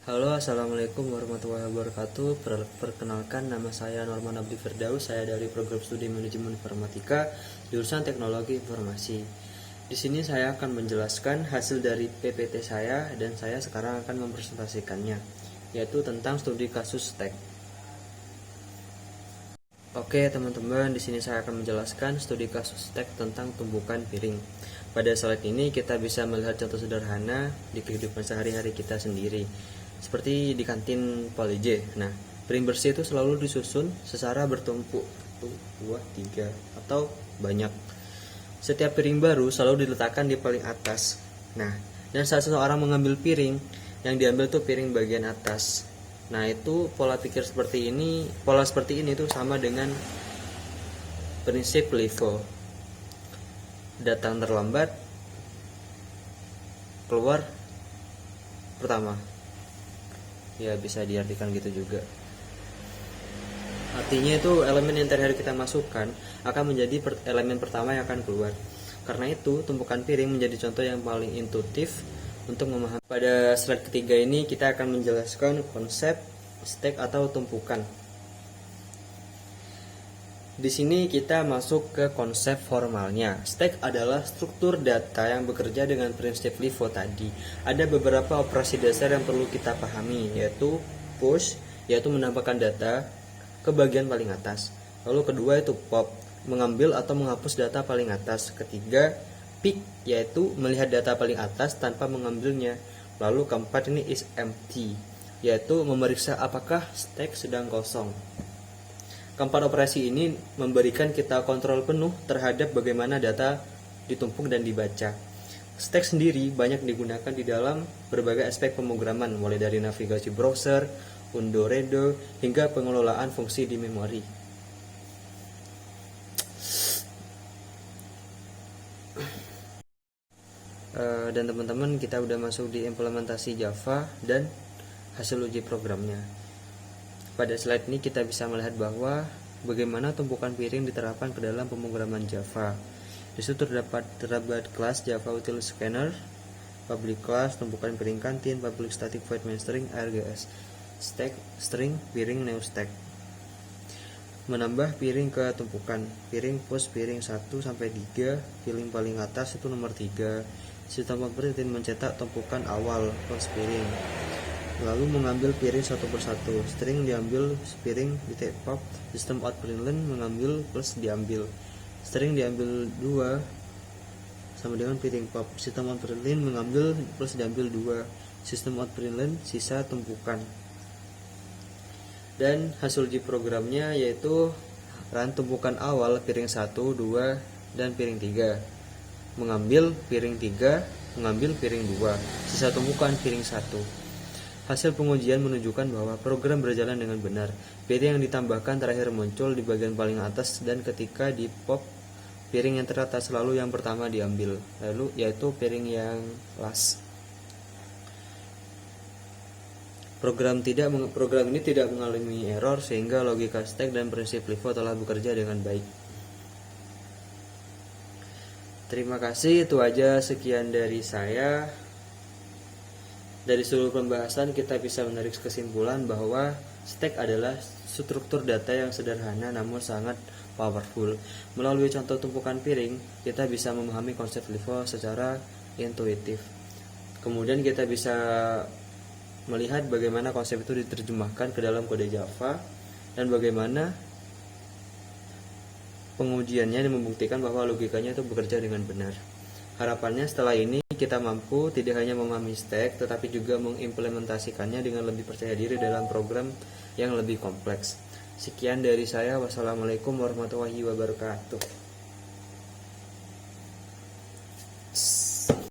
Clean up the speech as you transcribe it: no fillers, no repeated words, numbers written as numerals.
Halo, assalamualaikum warahmatullahi wabarakatuh. Perkenalkan, nama saya Norman Abdi Firdaus. Saya dari program studi manajemen informatika jurusan teknologi informasi. Di sini saya akan menjelaskan hasil dari PPT saya dan saya sekarang akan mempresentasikannya, yaitu tentang studi kasus STEK. Oke teman-teman, di sini saya akan menjelaskan studi kasus STEK tentang tumpukan piring. Pada slide ini kita bisa melihat contoh sederhana di kehidupan sehari-hari kita sendiri, seperti di kantin Poli J. Nah, piring bersih itu selalu disusun secara bertumpuk, 1, 2, 3, atau banyak. Setiap piring baru selalu diletakkan di paling atas. Nah, dan saat seseorang mengambil piring, yang diambil tuh piring bagian atas. Nah, itu pola seperti ini tuh sama dengan prinsip LIFO. Datang terlambat, keluar pertama. Ya, bisa diartikan gitu juga. Artinya itu elemen yang terakhir kita masukkan akan menjadi elemen pertama yang akan keluar. Karena itu, tumpukan piring menjadi contoh yang paling intuitif untuk memahami. Pada slide ketiga ini kita akan menjelaskan konsep stack atau tumpukan. Di sini kita masuk ke konsep formalnya. Stack adalah struktur data yang bekerja dengan prinsip LIFO tadi. Ada beberapa operasi dasar yang perlu kita pahami, yaitu push, yaitu menambahkan data ke bagian paling atas. Lalu kedua itu pop, mengambil atau menghapus data paling atas. Ketiga, pick, yaitu melihat data paling atas tanpa mengambilnya. Lalu keempat ini is empty, yaitu memeriksa apakah stack sedang kosong. Keempat operasi ini memberikan kita kontrol penuh terhadap bagaimana data ditumpuk dan dibaca. Stack sendiri banyak digunakan di dalam berbagai aspek pemrograman, mulai dari navigasi browser, undo redo, hingga pengelolaan fungsi di memori. Dan teman-teman, kita udah masuk di implementasi Java dan hasil uji programnya. Pada slide ini kita bisa melihat bahwa bagaimana tumpukan piring diterapkan ke dalam pemrograman Java. Di situ terdapat kelas Java Util Scanner, public class tumpukan piring kantin, public static void main string, args, stack string piring new stack. Menambah piring ke tumpukan piring push piring 1 sampai 3, piring paling atas itu nomor 3. Sistem operating mencetak tumpukan awal push piring. Lalu mengambil piring satu persatu. String diambil piring di take pop. Sistem out println mengambil plus diambil. String diambil 2 sama dengan piring pop. Sistem out println mengambil plus diambil 2. Sistem out println sisa tumpukan. Dan hasil uji programnya yaitu run tumpukan awal piring 1, 2, dan piring 3. Mengambil piring 3, mengambil piring 2. Sisa tumpukan piring 1. Hasil pengujian menunjukkan bahwa program berjalan dengan benar. Piring yang ditambahkan terakhir muncul di bagian paling atas dan ketika di pop, piring yang teratas selalu yang pertama diambil, lalu yaitu piring yang last. Program ini tidak mengalami error sehingga logika stack dan prinsip LIFO telah bekerja dengan baik. Terima kasih, itu aja sekian dari saya. Dari seluruh pembahasan kita bisa menarik kesimpulan bahwa stack adalah struktur data yang sederhana namun sangat powerful. Melalui contoh tumpukan piring, kita bisa memahami konsep LIFO secara intuitif. Kemudian kita bisa melihat bagaimana konsep itu diterjemahkan ke dalam kode Java dan bagaimana pengujiannya membuktikan bahwa logikanya itu bekerja dengan benar. Harapannya setelah ini kita mampu tidak hanya memahami stack tetapi juga mengimplementasikannya dengan lebih percaya diri dalam program yang lebih kompleks. Sekian dari saya. Wassalamualaikum warahmatullahi wabarakatuh.